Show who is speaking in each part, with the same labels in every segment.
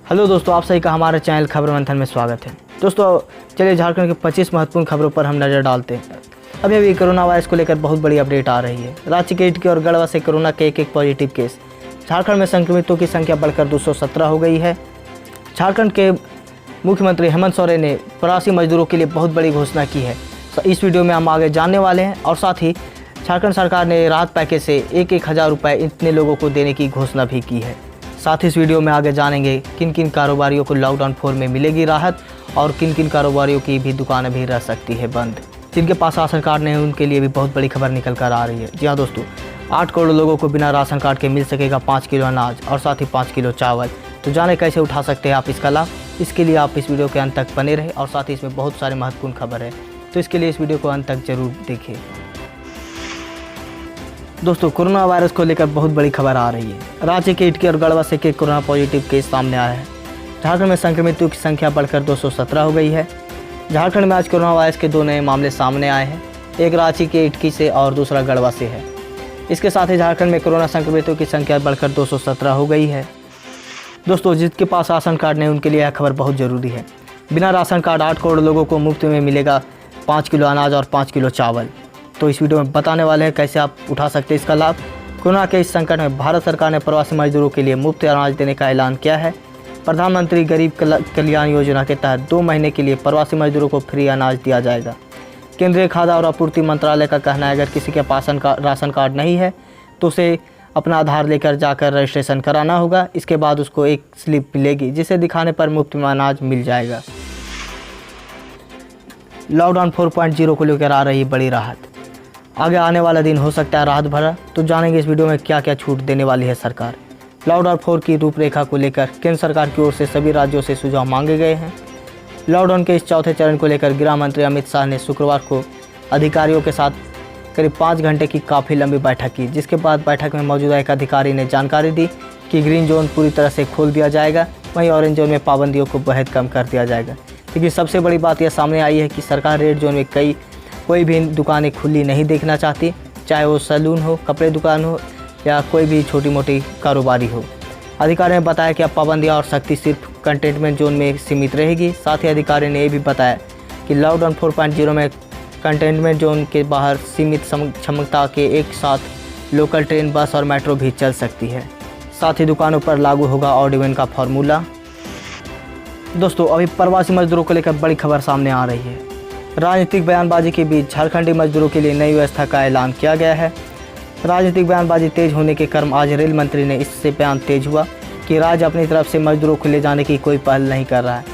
Speaker 1: Hello दोस्तों, आप सभी का हमारे चैनल खबर मंथन में स्वागत है। दोस्तों चलिए झारखंड के 25 महत्वपूर्ण खबरों पर हम नज़र डालते हैं। अभी कोरोना वायरस को लेकर बहुत बड़ी अपडेट आ रही है। रांची के इटकी और गढ़वा से कोरोना के एक पॉजिटिव केस। झारखंड में संक्रमितों की संख्या बढ़कर 217 हो गई है। झारखंड के मुख्यमंत्री हेमंत सोरेन ने प्रवासी मजदूरों के लिए बहुत बड़ी घोषणा की है। इस वीडियो में हम आगे जानने वाले हैं और साथ ही झारखंड सरकार ने राहत पैकेज से 1,000 रुपये इतने लोगों को देने की घोषणा भी की है। साथ ही इस वीडियो में आगे जानेंगे किन किन कारोबारियों को लॉकडाउन 4 में मिलेगी राहत और किन किन कारोबारियों की भी दुकानें भी रह सकती है बंद। जिनके पास राशन कार्ड नहीं है उनके लिए भी बहुत बड़ी खबर निकल कर आ रही है। जी हाँ दोस्तों, 8 करोड़ लोगों को बिना राशन कार्ड के मिल सकेगा 5 किलो अनाज और साथ ही 5 किलो चावल। तो जाने कैसे उठा सकते हैं आप इसका लाभ। इसके लिए आप इस वीडियो के अंत तक बने रहे और साथ ही इसमें बहुत सारे महत्वपूर्ण खबर है, तो इसके लिए इस वीडियो को अंत तक जरूर देखिए। दोस्तों कोरोना वायरस को लेकर बहुत बड़ी खबर आ रही है। रांची के इटकी और गढ़वा से कोरोना पॉजिटिव केस सामने आया है। झारखंड में संक्रमितों की संख्या बढ़कर 217 हो गई है। झारखंड में आज कोरोना वायरस के 2 नए मामले सामने आए हैं। एक रांची के इटकी से और दूसरा गढ़वा से है। इसके साथ ही झारखंड में कोरोना संक्रमितों की संख्या बढ़कर 217 हो गई है। दोस्तों जिसके पास राशन कार्ड नहीं उनके लिए यह खबर बहुत ज़रूरी है। बिना राशन कार्ड 8 करोड़ लोगों को मुफ्त में मिलेगा 5 किलो अनाज और 5 किलो चावल। तो इस वीडियो में बताने वाले हैं कैसे आप उठा सकते हैं इसका लाभ। कोरोना के इस संकट में भारत सरकार ने प्रवासी मजदूरों के लिए मुफ्त अनाज देने का ऐलान किया है। प्रधानमंत्री गरीब कल्याण योजना के तहत 2 महीने के लिए प्रवासी मजदूरों को फ्री अनाज दिया जाएगा। केंद्रीय खाद्य और आपूर्ति मंत्रालय का कहना है अगर किसी के पास राशन कार्ड नहीं है तो उसे अपना आधार लेकर जाकर रजिस्ट्रेशन कराना होगा। इसके बाद उसको एक स्लिप मिलेगी जिसे दिखाने पर मुफ्त में अनाज मिल जाएगा। लॉकडाउन 4.0 को लेकर आ रही बड़ी राहत। आगे आने वाला दिन हो सकता है राहत भरा, तो जानेंगे इस वीडियो में क्या क्या छूट देने वाली है सरकार। लॉकडाउन 4 की रूपरेखा को लेकर केंद्र सरकार की ओर से सभी राज्यों से सुझाव मांगे गए हैं। लॉकडाउन के इस चौथे चरण को लेकर गृह मंत्री अमित शाह ने शुक्रवार को अधिकारियों के साथ करीब 5 घंटे की काफ़ी लंबी बैठक की, जिसके बाद बैठक में मौजूदा एक अधिकारी ने जानकारी दी कि ग्रीन जोन पूरी तरह से खोल दिया जाएगा, वहीं ऑरेंज जोन में पाबंदियों को बेहद कम कर दिया जाएगा। लेकिन सबसे बड़ी बात यह सामने आई है कि सरकार रेड जोन में कोई भी दुकानें खुली नहीं देखना चाहती, चाहे वो सैलून हो, कपड़े दुकान हो या कोई भी छोटी मोटी कारोबारी हो। अधिकारी ने बताया कि अब पाबंदियाँ और सख्ती सिर्फ कंटेनमेंट जोन में सीमित रहेगी। साथ ही अधिकारी ने यह भी बताया कि लॉकडाउन 4.0 में कंटेनमेंट जोन के बाहर सीमित क्षमता के एक साथ लोकल ट्रेन, बस और मेट्रो भी चल सकती है। साथ ही दुकानों पर लागू होगा ऑड इवन का फॉर्मूला। दोस्तों अभी प्रवासी मजदूरों को लेकर बड़ी खबर सामने आ रही है। राजनीतिक बयानबाजी के बीच झारखंडी मजदूरों के लिए नई व्यवस्था का ऐलान किया गया है। राजनीतिक बयानबाजी तेज होने के क्रम आज रेल मंत्री ने इससे बयान तेज हुआ कि राज्य अपनी तरफ से मजदूरों को ले जाने की कोई पहल नहीं कर रहा है।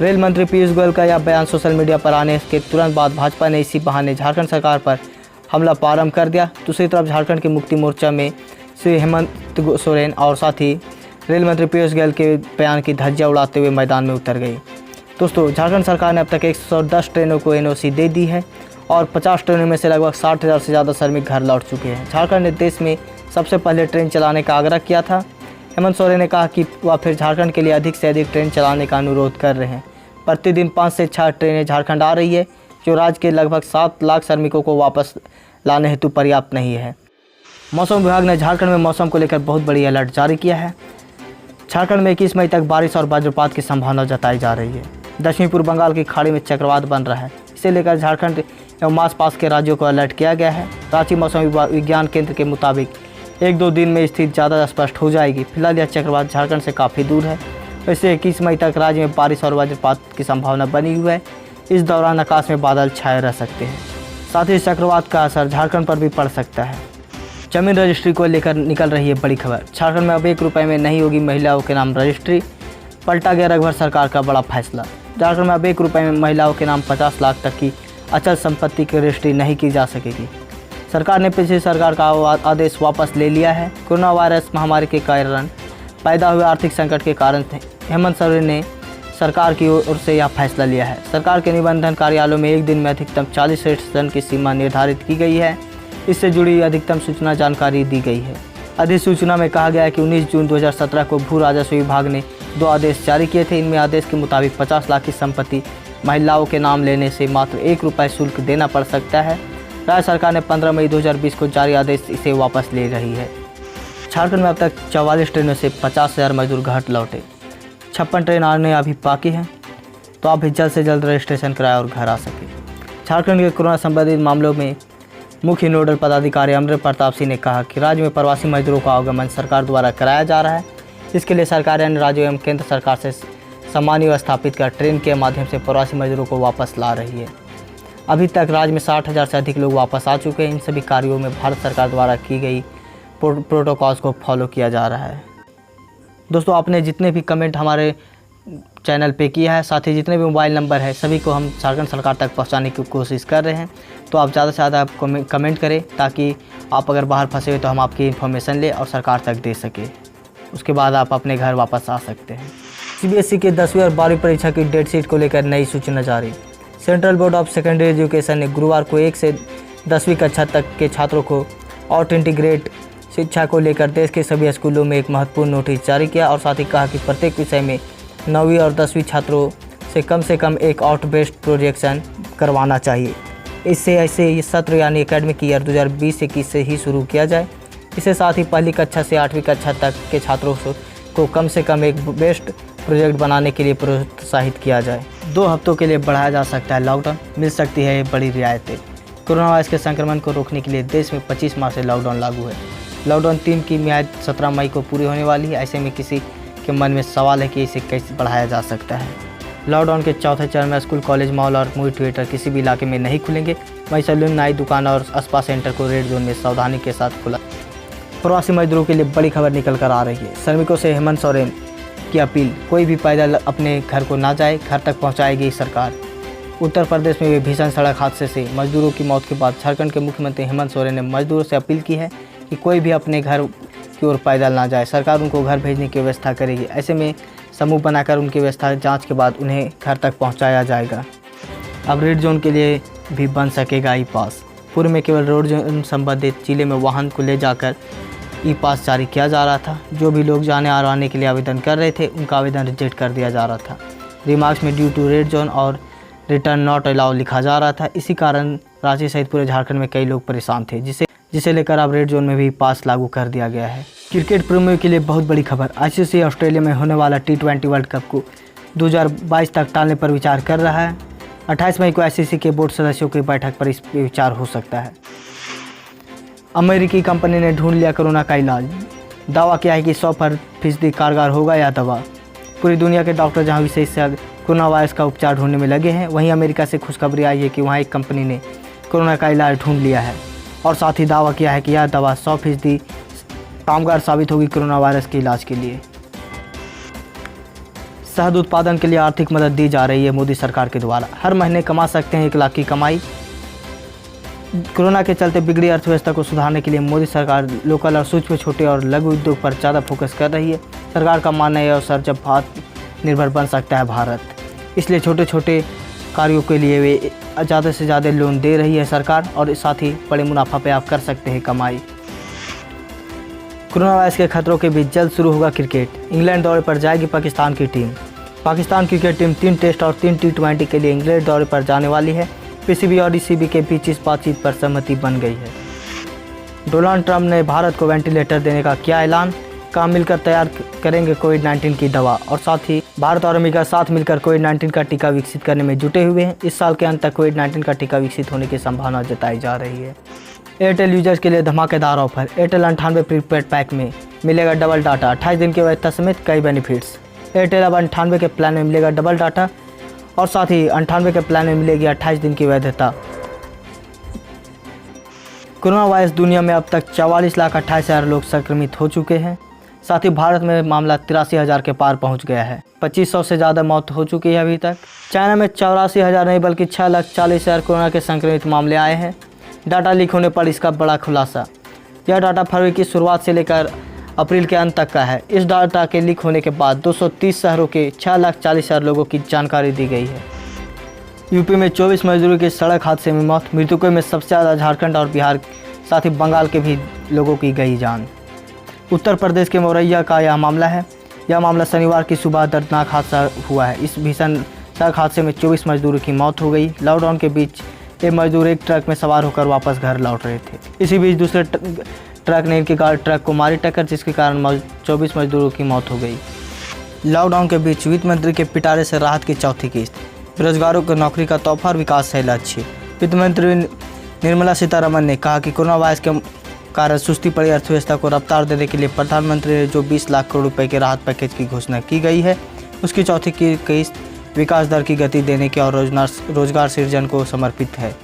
Speaker 1: रेल मंत्री पीयूष गोयल का यह बयान सोशल मीडिया पर आने के तुरंत बाद भाजपा ने इसी बहाने झारखंड सरकार पर हमला प्रारंभ कर दिया। दूसरी तरफ झारखंड के मुक्ति मोर्चा में श्री हेमंत सोरेन और साथ ही रेल मंत्री पीयूष गोयल के बयान की धज्जियां उड़ाते हुए मैदान में उतर गई। दोस्तों झारखंड सरकार ने अब तक 110 ट्रेनों को एनओसी दे दी है और 50 ट्रेनों में से लगभग 60,000 से ज़्यादा श्रमिक घर लौट चुके हैं। झारखंड ने देश में सबसे पहले ट्रेन चलाने का आग्रह किया था। हेमंत सोरेन ने कहा कि वह फिर झारखंड के लिए अधिक से अधिक ट्रेन चलाने का अनुरोध कर रहे हैं। प्रतिदिन 5 से 6 ट्रेनें झारखंड आ रही है, जो राज्य के लगभग 7 लाख श्रमिकों को वापस लाने हेतु पर्याप्त नहीं है। मौसम विभाग ने झारखंड में मौसम को लेकर बहुत बड़ी अलर्ट जारी किया है। झारखंड में 21 मई तक बारिश और वज्रपात की संभावना जताई जा रही है। दक्षिणी पूर्व बंगाल की खाड़ी में चक्रवात बन रहा है। इसे लेकर झारखंड एवं आसपास के राज्यों को अलर्ट किया गया है। रांची मौसम विज्ञान केंद्र के मुताबिक 1-2 दिन में स्थिति ज़्यादा स्पष्ट हो जाएगी। फिलहाल यह चक्रवात झारखंड से काफ़ी दूर है। वैसे 21 मई तक राज्य में बारिश और वज्रपात की संभावना बनी हुई है। इस दौरान आकाश में बादल छाए रह सकते हैं। साथ ही चक्रवात का असर झारखंड पर भी पड़ सकता है। जमीन रजिस्ट्री को लेकर निकल रही है बड़ी खबर। झारखंड में अब 1 रुपये में नहीं होगी महिलाओं के नाम रजिस्ट्री। पलटा गया रघुवर सरकार का बड़ा फैसला। झारखंड में अब 1 रुपये में महिलाओं के नाम 50 लाख तक की अचल संपत्ति की रजिस्ट्री नहीं की जा सकेगी। सरकार ने पिछली सरकार का आदेश वापस ले लिया है। कोरोना वायरस महामारी के कारण पैदा हुए आर्थिक संकट के कारण हेमंत सोरेन ने सरकार की ओर से यह फैसला लिया है। सरकार के निबंधन कार्यालयों में एक दिन में अधिकतम 40 सेशन की सीमा निर्धारित की गई है। इससे जुड़ी अधिकतम सूचना जानकारी दी गई है। अधिसूचना में कहा गया है कि 19 जून 2017 को भू राजस्व विभाग ने 2 आदेश जारी किए थे। इनमें आदेश के मुताबिक 50 लाख की संपत्ति महिलाओं के नाम लेने से मात्र 1 रुपये शुल्क देना पड़ सकता है। राज्य सरकार ने 15 मई 2020 को जारी आदेश इसे वापस ले रही है। झारखंड में अब तक 44 ट्रेनों से 50,000 मजदूर घर लौटे। 56 ट्रेन आने अभी बाकी हैं, तो आप भी जल्द से जल्द रजिस्ट्रेशन कराएं और घर आ सकें। झारखंड के कोरोना संबंधित मामलों में मुख्य नोडल पदाधिकारी अमृत प्रताप सिंह ने कहा कि राज्य में प्रवासी मजदूरों का आगमन सरकार द्वारा कराया जा रहा है। इसके लिए सरकार अन्य राज्यों एवं केंद्र सरकार से सामान्य स्थापित कर ट्रेन के माध्यम से प्रवासी मजदूरों को वापस ला रही है। अभी तक राज्य में 60,000 से अधिक लोग वापस आ चुके हैं। इन सभी कार्यों में भारत सरकार द्वारा की गई प्रोटोकॉल्स को फॉलो किया जा रहा है। दोस्तों, आपने जितने भी कमेंट हमारे चैनल पे किया है, साथ ही जितने भी मोबाइल नंबर है, सभी को हम झारखंड सरकार तक पहुंचाने की कोशिश कर रहे हैं। तो आप ज़्यादा से ज़्यादा कमेंट करें, ताकि आप अगर बाहर फंसे हुए तो हम आपकी इन्फॉर्मेशन ले और सरकार तक दे सके। उसके बाद आप अपने घर वापस आ सकते हैं। CBSE के 10वीं और 12वीं परीक्षा की डेट शीट को लेकर नई सूचना जारी। Central board of secondary education ने गुरुवार को 1 से 10वीं कक्षा तक के छात्रों को आउट इंटीग्रेट शिक्षा को लेकर देश के सभी स्कूलों में एक महत्वपूर्ण नोटिस जारी किया और साथ ही कहा कि प्रत्येक विषय में 9वीं और 10वीं छात्रों से कम एक आउट बेस्ड प्रोजेक्शन करवाना चाहिए। इससे ऐसे ये सत्र यानी एकेडमिक ईयर 2020-21 से ही शुरू किया जाए। इसके साथ ही पहली कक्षा से 8वीं कक्षा तक के छात्रों को कम से कम एक बेस्ट प्रोजेक्ट बनाने के लिए प्रोत्साहित किया जाए। 2 हफ्तों के लिए बढ़ाया जा सकता है लॉकडाउन, मिल सकती है बड़ी रियायतें। कोरोना वायरस के संक्रमण को रोकने के लिए देश में 25 मार्च से लॉकडाउन लागू है। लॉकडाउन 3 की मियाद 17 मई को पूरी होने वाली है। ऐसे में किसी के मन में सवाल है कि इसे कैसे बढ़ाया जा सकता है। लॉकडाउन के चौथे चरण में स्कूल, कॉलेज, मॉल और मूवी थिएटर किसी भी इलाके में नहीं खुलेंगे। वहीं सैलून, नाई दुकान और स्पा सेंटर को रेड जोन में सावधानी के साथ खुला। प्रवासी मजदूरों के लिए बड़ी खबर निकल कर आ रही है। श्रमिकों से हेमंत सोरेन की अपील, कोई भी पैदल अपने घर को ना जाए, घर तक पहुंचाएगी सरकार। उत्तर प्रदेश में भीषण सड़क हादसे से मजदूरों की मौत के बाद झारखंड के मुख्यमंत्री हेमंत सोरेन ने मजदूरों से अपील की है कि कोई भी अपने घर की ओर पैदल ना जाए। सरकार उनको घर भेजने की व्यवस्था करेगी। ऐसे में समूह बनाकर उनकी व्यवस्था जांच के बाद उन्हें घर तक पहुंचाया जाएगा। अब रेड जोन के लिए भी बन सकेगा ई पास। पूर्व में केवल रेड जोन संबंधित जिले में वाहन को ले जाकर ई पास जारी किया जा रहा था। जो भी लोग जाने और आने के लिए आवेदन कर रहे थे, उनका आवेदन रिजेक्ट कर दिया जा रहा था। रिमार्क्स में ड्यू टू रेड जोन और रिटर्न नॉट अलाउ लिखा जा रहा था। इसी कारण रांची सहित पूरे झारखंड में कई लोग परेशान थे, जिसे लेकर अब रेड जोन में भी पास लागू कर दिया गया है। क्रिकेट प्रेमियों के लिए बहुत बड़ी खबर। ICC ऑस्ट्रेलिया में होने वाला T20 वर्ल्ड कप को 2022 तक टालने पर विचार कर रहा है। 28 मई को ICC के बोर्ड सदस्यों की बैठक पर इस पर विचार हो सकता है। अमेरिकी कंपनी ने ढूंढ लिया कोरोना का इलाज। दावा किया है कि 100% कारगर होगा यह दवा। पूरी दुनिया के डॉक्टर जहां विशेषज्ञ कोरोना वायरस का उपचार ढूंढने में लगे हैं, वहीं अमेरिका से खुशखबरी आई है कि वहां एक कंपनी ने कोरोना का इलाज ढूंढ लिया है और साथ ही दावा किया है कि यह दवा 100% कामगार साबित होगी कोरोना वायरस के इलाज के लिए। शहद उत्पादन के लिए आर्थिक मदद दी जा रही है मोदी सरकार के द्वारा। हर महीने कमा सकते हैं 1 लाख की कमाई। कोरोना के चलते बिगड़ी अर्थव्यवस्था को सुधारने के लिए मोदी सरकार लोकल और सूक्ष्म, छोटे और लघु उद्योग पर ज़्यादा फोकस कर रही है। सरकार का मानना है अवसर जब आत्मनिर्भर बन सकता है भारत, इसलिए छोटे छोटे कार्यों के लिए वे ज़्यादा से ज़्यादा लोन दे रही है सरकार, और साथ ही बड़े मुनाफा पे आप कर सकते हैं कमाई। कोरोना वायरस के खतरों के बीच जल्द शुरू होगा क्रिकेट। इंग्लैंड दौरे पर जाएगी पाकिस्तान की टीम। पाकिस्तान क्रिकेट टीम 3 टेस्ट और 3 T20 के लिए इंग्लैंड दौरे पर जाने वाली है। PCB और ECB के बीच इस बातचीत पर सहमति बन गई है। डोनाल्ड ट्रंप ने भारत को वेंटिलेटर देने का किया ऐलान। कहा मिलकर तैयार करेंगे कोविड-19 की दवा, और साथ ही भारत और अमेरिका साथ मिलकर कोविड-19 का टीका विकसित करने में जुटे हुए हैं। इस साल के अंत तक कोविड-19 का टीका विकसित होने की संभावना जताई जा रही है। एयरटेल यूजर्स के लिए धमाकेदार ऑफर। एयरटेल 98 प्रीपेड पैक में मिलेगा डबल डाटा, 28 दिन की वैधता समेत कई बेनिफिट्स। एयरटेल अब 98 के प्लान में मिलेगा डबल डाटा, और साथ ही 98 के प्लान में मिलेगी 28 दिन की वैधता। कोरोना वायरस दुनिया में अब तक 44,28,000 लोग संक्रमित हो चुके हैं। साथ ही भारत में मामला 83,000 के पार पहुंच गया है। 2500 से ज़्यादा मौत हो चुकी है अभी तक। चाइना में 84,000 नहीं बल्कि 6,40,000 कोरोना के संक्रमित मामले आए हैं। डाटा लीक होने पर इसका बड़ा खुलासा। यह डाटा फरवरी की शुरुआत से लेकर अप्रैल के अंत तक का है। इस डाटा के लीक होने के बाद 230 शहरों के 6,40,000 लोगों की जानकारी दी गई है। यूपी में 24 मजदूरों की सड़क हादसे में मौत। मृतकों में सबसे ज़्यादा झारखंड और बिहार, साथ ही बंगाल के भी लोगों की गई जान। उत्तर प्रदेश के मौरैया का यह मामला है। यह मामला शनिवार की सुबह दर्दनाक हादसा हुआ है। इस भीषण सड़क हादसे में 24 मजदूरों की मौत हो गई। लॉकडाउन के बीच ये मजदूर एक ट्रक में सवार होकर वापस घर लौट रहे थे। इसी बीच दूसरे ट्रक ने इनके ट्रक को मारी टक्कर, जिसके कारण 24 मजदूरों की मौत हो गई। लॉकडाउन के बीच वित्त मंत्री के पिटारे से राहत की चौथी किस्त। बेरोजगारों को नौकरी का तोहफा और विकास है लक्ष्य। वित्त मंत्री निर्मला सीतारमण ने कहा कि कोरोना वायरस के कारण सुस्ती पड़ी अर्थव्यवस्था को रफ्तार देने के लिए प्रधानमंत्री ने जो 20 लाख करोड़ रुपए के राहत पैकेज की घोषणा की गई है, उसकी चौथी की किस्त विकास दर की गति देने के और रोजगार सृजन को समर्पित है।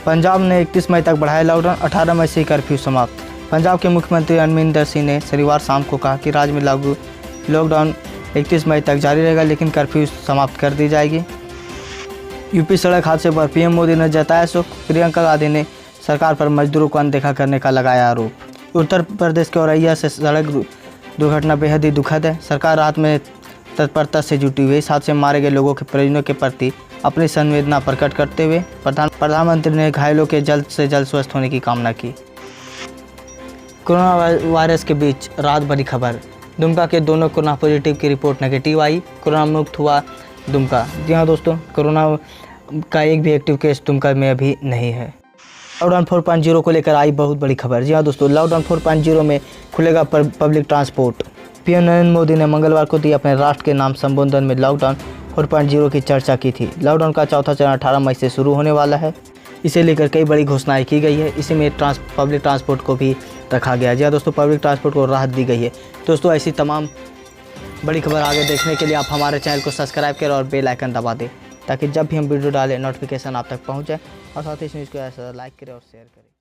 Speaker 1: पंजाब ने 31 मई तक बढ़ाया लॉकडाउन, 18 मई से कर्फ्यू समाप्त। पंजाब के मुख्यमंत्री अमरिंदर सिंह ने शनिवार शाम को कहा कि राज्य में लागू लॉकडाउन 31 मई तक जारी रहेगा, लेकिन कर्फ्यू समाप्त कर दी जाएगी। यूपी सड़क हादसे पर पीएम मोदी ने जताया शोक। प्रियंका गांधी ने सरकार पर मजदूरों को अनदेखा करने का लगाया आरोप। उत्तर प्रदेश के औरैया से सड़क दुर्घटना बेहद ही दुखद है। सरकार रात में तत्परता से जुटी हुई इस हादसे में मारे गए लोगों के परिजनों के प्रति अपनी संवेदना प्रकट करते हुए प्रधानमंत्री ने घायलों के जल्द से जल्द स्वस्थ होने की कामना की। कोरोना वायरस के बीच राहत भरी खबर। दुमका के दोनों कोरोना पॉजिटिव की रिपोर्ट नेगेटिव आई। कोरोना मुक्त हुआ दुमका। जी हाँ दोस्तों, कोरोना का एक भी एक्टिव केस दुमका में अभी नहीं है। लॉकडाउन 4.0 को लेकर आई बहुत बड़ी खबर। जी हाँ दोस्तों, लॉकडाउन 4.0 में खुलेगा public transport. PM Narendra Modi ने मंगलवार को दिए अपने राष्ट्र के नाम संबोधन में लॉकडाउन 4.0 की चर्चा की थी। लॉकडाउन का चौथा चरण 18 मई से शुरू होने वाला है। इसे लेकर कई बड़ी घोषणाएं की गई है। इसी में पब्लिक ट्रांसपोर्ट को भी रखा गया। जी हाँ दोस्तों, पब्लिक ट्रांसपोर्ट को राहत दी गई है। दोस्तों, ऐसी तमाम बड़ी खबर आगे देखने के लिए आप हमारे चैनल को सब्सक्राइब करें और बेल आइकन दबा दें, ताकि जब भी हम वीडियो डालें नोटिफिकेशन आप तक पहुँच जाए। और साथ ही इस न्यूज़ को ऐसा लाइक करें और शेयर करें।